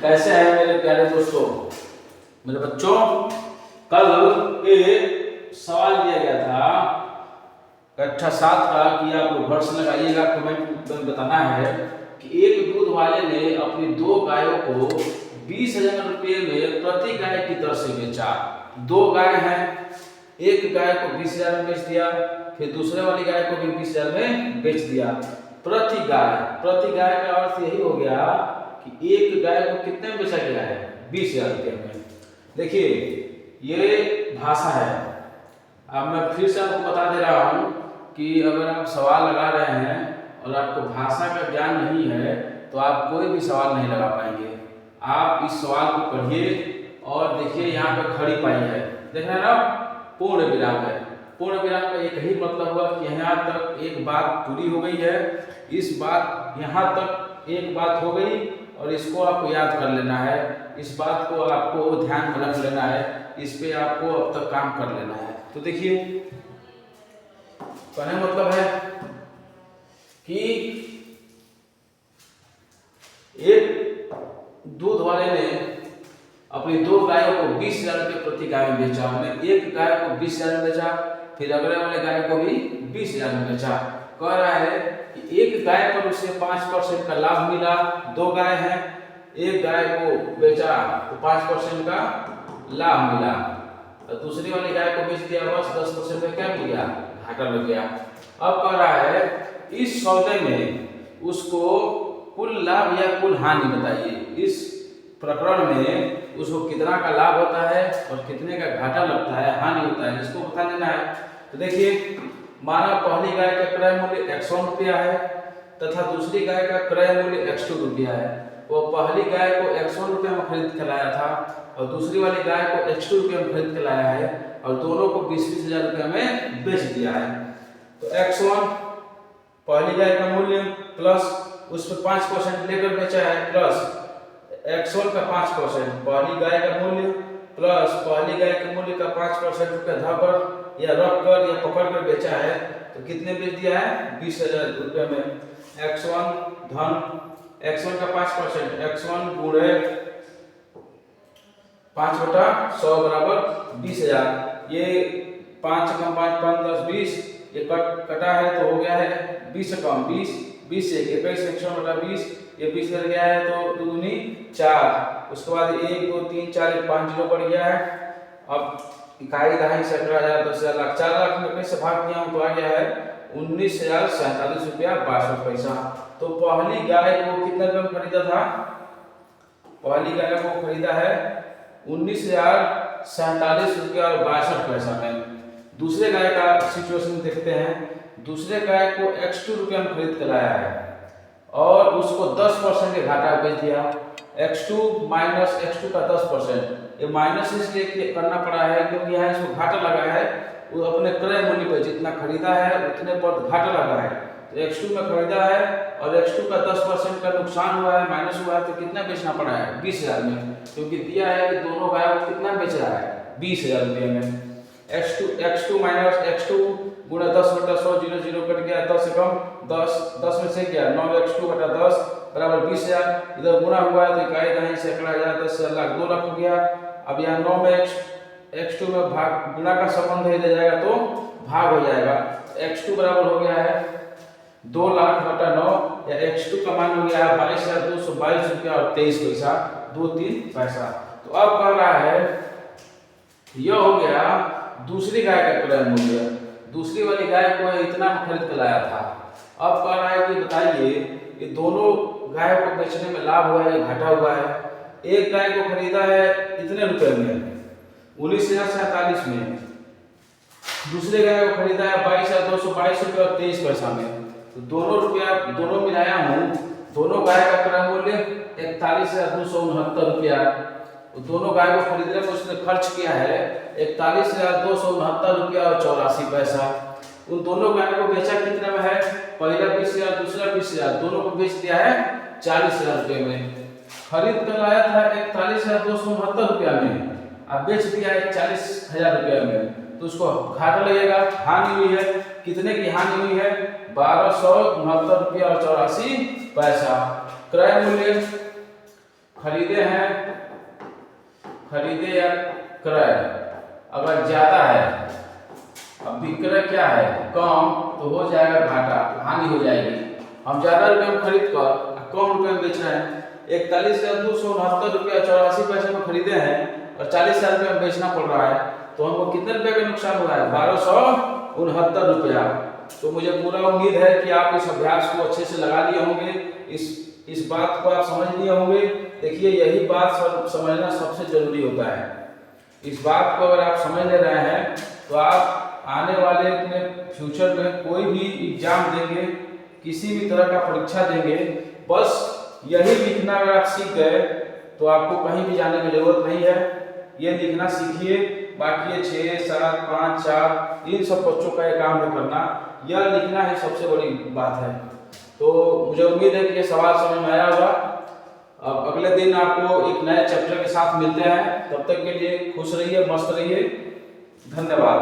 कैसे हैं मेरे प्यारे दोस्तों, मेरे बच्चों। कल एक सवाल दिया गया था कक्षा 7 का कि आप लोग वर्ष लगाइएगा, कमेंट में बताना है कि एक दूध वाले ने अपनी 2 गायों को 20,000 रुपये में प्रति गाय की दर से बेचा। 2 गाय हैं, एक गाय को 20,000 में बेच दिया, फिर दूसरे वाली गाय को भी 20,000 में बेच दिया। प्रति गाय का अर्थ यही हो गया कि एक गाय को कितने में बेचा गया है, 20,000 रुपये में। देखिए ये भाषा है। अब मैं फिर से आपको बता दे रहा हूँ कि अगर आप सवाल लगा रहे हैं और आपको भाषा का ज्ञान नहीं है तो आप कोई भी सवाल नहीं लगा पाएंगे। आप इस सवाल को पढ़िए और देखिए यहाँ पे खड़ी पाई है, देख रहे हैं ना, पूर्ण विराम है। पूर्ण विराम का एक ही मतलब हुआ कि यहाँ तक एक बात पूरी हो गई है, इस बात यहाँ तक एक बात हो गई और इसको आपको याद कर लेना है, इस बात को आपको ध्यान में रख लेना है, इस पे आपको अब तक काम कर लेना है। तो देखिए कहने मतलब है कि एक दूध वाले ने अपनी 2 गायों को 20,000 रुपये प्रति गाय में बेचा। हमने एक गाय को 20,000 में बेचा, फिर अगले वाले गाय को भी 20,000 में बेचा। कह रहा है कि एक गाय पर उसे 5% का लाभ मिला। 2 गाय हैं, एक गाय को बेचा तो 5% का लाभ मिला, और दूसरी वाली गाय को बेच दिया, बस 10% में क्या मिल गया, घाटा लग गया। अब कह रहा है इस सौदे में उसको कुल लाभ या कुल हानि बताइए। इस प्रकरण में उसको कितना का लाभ होता है और कितने का घाटा लगता है, हानि होता है, इसको बता देना है। तो देखिए माना पहली गाय का क्रय मूल्य X1 रुपया है तथा दूसरी गाय का क्रय मूल्य X2 रुपया है। वो पहली गाय को X1 रुपये में खरीद के लाया था और दूसरी वाली गाय को X2 रुपये में खरीद के लाया है और दोनों को 20,000 रुपये में बेच दिया है। तो X1 पहली गाय का मूल्य प्लस उस पर 5% लेकर बेचा है, प्लस X1 का 5%, पहली गाय का मूल्य प्लस पहली गाय के मूल्य का 5% रुपया धरकर या रख कर या पकड़ कर बेचा है, तो कितने बेच दिया है, 20,000 रुपये में। X1 धन X1 का 5%, X1 गुणे 5/100 बराबर 20,000। ये 5 कम 5 5 10 20, ये कटा है तो हो गया है 20 कम 20 से 21 120, ये 20 कर गया है तो 2 दूनी 4, उसके बाद 1 2 3 4 5 जीरो बढ़ गया है। अब इकाई दहाई सैकड़ा 1000 10,000 लाख 4 लाख में कैसे भाग दिया हूँ तो आ गया है 19,047 रुपया 62 पैसा। तो पहली गाय को कितने रुपये में खरीदा था, पहली गाय को खरीदा है 19,047 रुपया और 62 पैसा में। दूसरे गाय का सिचुएशन देखते हैं। दूसरे गाय को X2 रुपया में खरीद कर लाया है और उसको 10% के घाटा बेच दिया। X2 माइनस X2 का 10%, ये माइनस इसलिए करना पड़ा है क्योंकि यहाँ इसको घाटा लगा है, वो अपने क्रय मूल्य पर जितना खरीदा है उतने पर घाटा लगा है। तो X2 में खरीदा है और X2 का 10% का नुकसान हुआ है, माइनस हुआ है, तो कितना बेचना पड़ा है, 20,000 में, क्योंकि दिया है कि दोनों गायों को कितना बेच रहा है, 20,000 रुपये में। X2 माइनस X2 गुणा 10/100 0 0 कट गया, 10 से कम 10 में से गया 9X2 घटा 10 बराबर 20,000। इधर गुणा हुआ है तो इकाई दहाई सैकड़ा 1000 10,000 लाख 2 लाख हो गया। अब यहाँ 9 में X2 में भाग गुणा का संबंध दे दिया जाएगा तो भाग हो जाएगा। X2 बराबर हो गया है 2 लाख बटा 9, या X2 का मान हो गया है 22,222 रुपया और 23 पैसा 23 पैसा। तो अब कह रहा है यह हो गया दूसरी गाय का क्रय मूल्य। दूसरी वाली गाय को इतना खरीद के लाया था। अब कह रहा है कि बताइए कि दोनों गाय को बेचने में लाभ हुआ है या घाटा हुआ है। एक गाय को खरीदा है इतने रुपए में 19,047 में, दूसरे गाय को खरीदा है 22,222 रुपये और 23 पैसा में। तो दोनों मिलाया हूँ, दोनों गाय का क्रय मूल्य 41,269 रुपया। दोनों गाय को खरीदने में उसने खर्च किया है 41,269 रुपया और 84 पैसा। उन दोनों गाय को बेचा कितने में है, पहला 20,000 दूसरा 20,000, दोनों को बेच दिया है 40,000 रुपये में। खरीद कर लाया था 41,269 रुपया में, अब बेच दिया है 40,000 रुपया में, तो उसको घाटा लगेगा, हानि हुई है। कितने की हानि हुई है, 1269 रुपया और 84 पैसा। क्रय मूल्य खरीदे हैं, खरीदे या क्रय अगर ज्यादा है, अब विक्रय क्या है कम, तो हो जाएगा घाटा, हानि हो जाएगी। हम ज्यादा रुपये में खरीद कर कम रुपये में बेच रहे हैं, 41,269 रुपया 84 पैसे में खरीदे हैं और 40,000 रुपये में बेचना पड़ रहा है, तो हमको कितने रुपये का नुकसान हुआ है? 1269 रुपया। तो मुझे पूरा उम्मीद है कि आप इस अभ्यास को अच्छे से लगा लिए होंगे, इस बात को आप समझ लिए होंगे। देखिए यही बात समझना सबसे जरूरी होता है। इस बात को अगर आप समझ ले रहे हैं तो आप आने वाले अपने फ्यूचर में कोई भी एग्जाम देंगे, किसी भी तरह का परीक्षा देंगे, बस यही लिखना अगर आप सीख गए तो आपको कहीं भी जाने की जरूरत नहीं है। ये लिखना सीखिए, बाकी ये 6, 7, 5, 4 इन सब बच्चों का ये काम है करना, यह लिखना ही सबसे बड़ी बात है। तो मुझे उम्मीद है कि ये सवाल समझ में आया होगा। अब अगले दिन आपको एक नए चैप्टर के साथ मिलते हैं, तब तक के लिए खुश रहिए, मस्त रहिए, धन्यवाद।